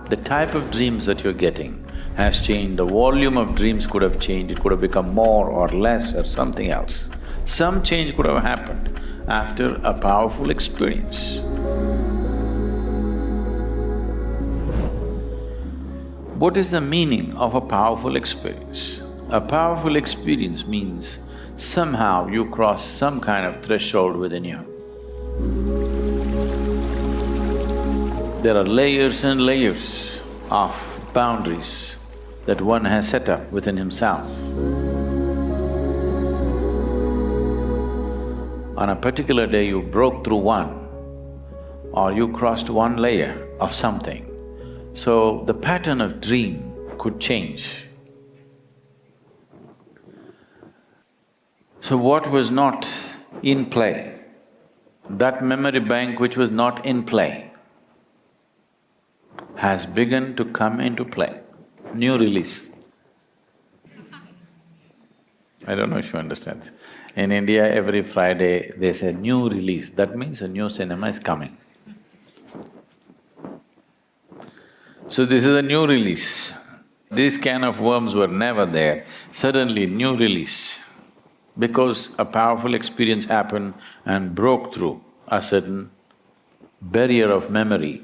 The type of dreams that you're getting has changed, the volume of dreams could have changed, it could have become more or less or something else. Some change could have happened after a powerful experience. What is the meaning of a powerful experience? A powerful experience means somehow you cross some kind of threshold within you. There are layers and layers of boundaries that one has set up within himself. On a particular day you broke through one, or you crossed one layer of something, so the pattern of dream could change. So what was not in play, that memory bank which was not in play, has begun to come into play, new release. I don't know if you understand. In India, every Friday they say new release, that means a new cinema is coming. So this is a new release. These can of worms were never there, suddenly new release. Because a powerful experience happened and broke through a certain barrier of memory.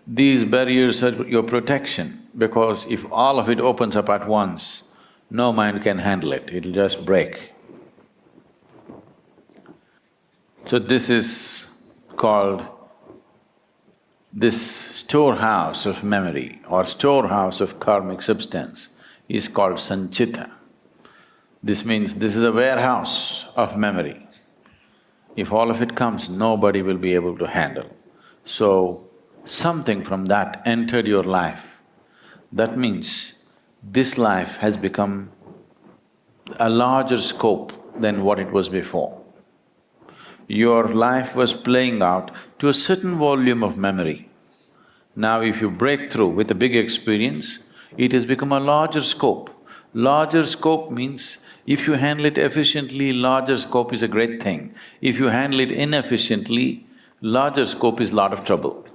These barriers are your protection, because if all of it opens up at once, no mind can handle it, it'll just break. So this is called, this storehouse of memory or storehouse of karmic substance is called Sanchita. This means this is a warehouse of memory. If all of it comes, nobody will be able to handle. So, something from that entered your life. That means this life has become a larger scope than what it was before. Your life was playing out to a certain volume of memory. Now if you break through with a big experience, it has become a larger scope. Larger scope means if you handle it efficiently, larger scope is a great thing. If you handle it inefficiently, larger scope is lot of trouble.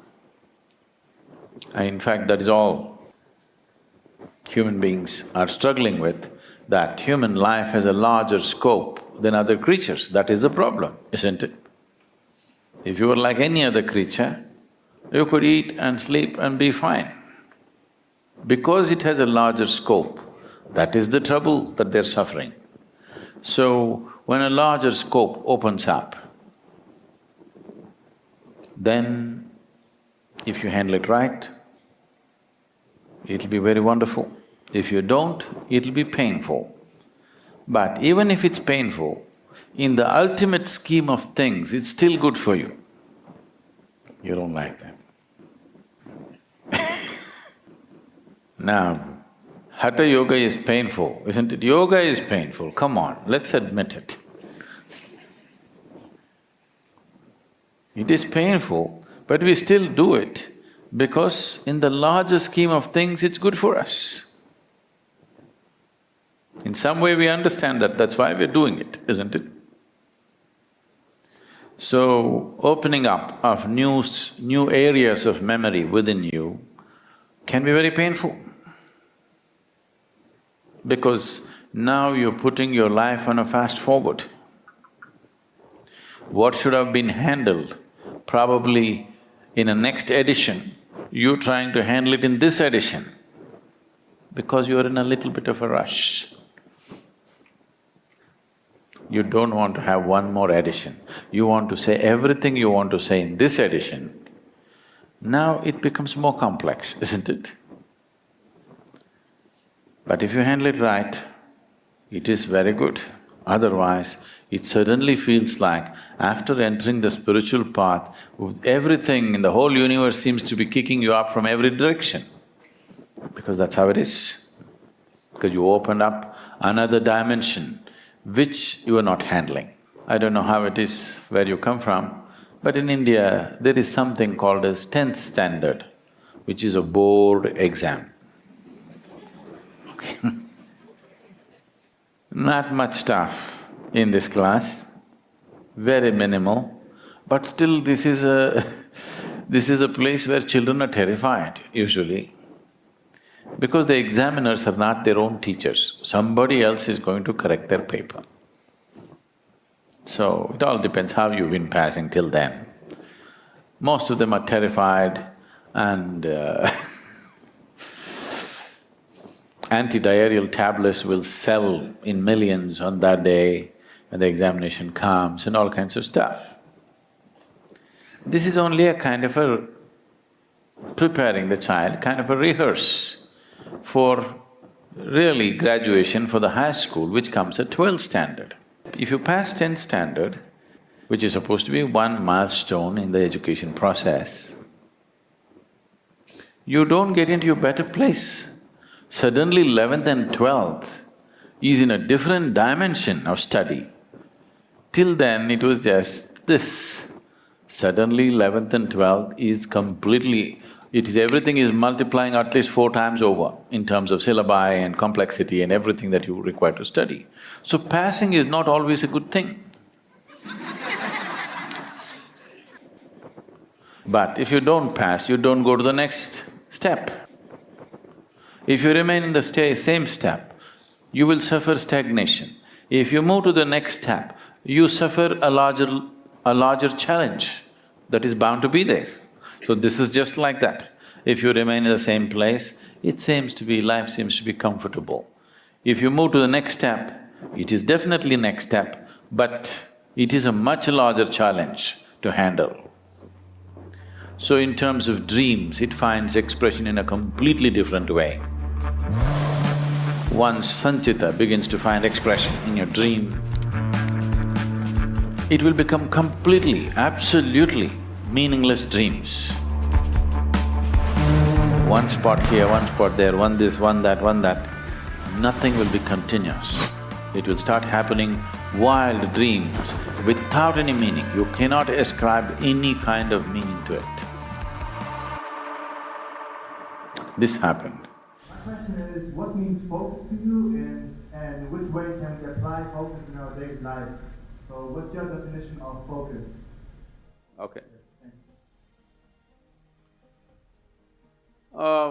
In fact, that is all human beings are struggling with, that human life has a larger scope than other creatures. That is the problem, isn't it? If you were like any other creature, you could eat and sleep and be fine. Because it has a larger scope, that is the trouble that they're suffering. So, when a larger scope opens up, then if you handle it right, it'll be very wonderful. If you don't, it'll be painful. But even if it's painful, in the ultimate scheme of things, it's still good for you. You don't like that. Now, Hatha Yoga is painful, isn't it? Yoga is painful, come on, let's admit it. It is painful, but we still do it because in the larger scheme of things, it's good for us. In some way we understand that, that's why we're doing it, isn't it? So, opening up of new areas of memory within you can be very painful. Because now you're putting your life on a fast forward. What should have been handled probably in a next edition, you're trying to handle it in this edition because you're in a little bit of a rush. You don't want to have one more edition, you want to say everything you want to say in this edition. Now it becomes more complex, isn't it? But if you handle it right, it is very good. Otherwise, it suddenly feels like after entering the spiritual path, everything in the whole universe seems to be kicking you up from every direction. Because that's how it is. Because you opened up another dimension which you are not handling. I don't know how it is where you come from, but in India, there is something called as 10th standard, which is a board exam. Okay. Not much stuff in this class, very minimal, but still this is a… this is a place where children are terrified usually. Because the examiners are not their own teachers, somebody else is going to correct their paper. So, it all depends how you win passing till then. Most of them are terrified and antidiarrheal tablets will sell in millions on that day when the examination comes and all kinds of stuff. This is only a kind of a preparing the child, kind of a rehearse for really graduation for the high school, which comes at 12th standard. If you pass 10th standard, which is supposed to be one milestone in the education process, you don't get into a better place. Suddenly 11th and 12th is in a different dimension of study. Till then it was just this. Suddenly 11th and 12th is completely… everything is multiplying at least 4 times over in terms of syllabi and complexity and everything that you require to study. So passing is not always a good thing. But if you don't pass, you don't go to the next step. If you remain in the same step, you will suffer stagnation. If you move to the next step, you suffer a larger challenge that is bound to be there. So this is just like that. If you remain in the same place, life seems to be comfortable. If you move to the next step, it is definitely next step, but it is a much larger challenge to handle. So in terms of dreams, it finds expression in a completely different way. Once Sanchita begins to find expression in your dream, it will become completely, absolutely meaningless dreams. One spot here, one spot there, one this, one that, nothing will be continuous. It will start happening wild dreams without any meaning. You cannot ascribe any kind of meaning to it. This happened. My question is, what means focus to you and which way can we apply focus in our daily life? So what's your definition of focus? Okay.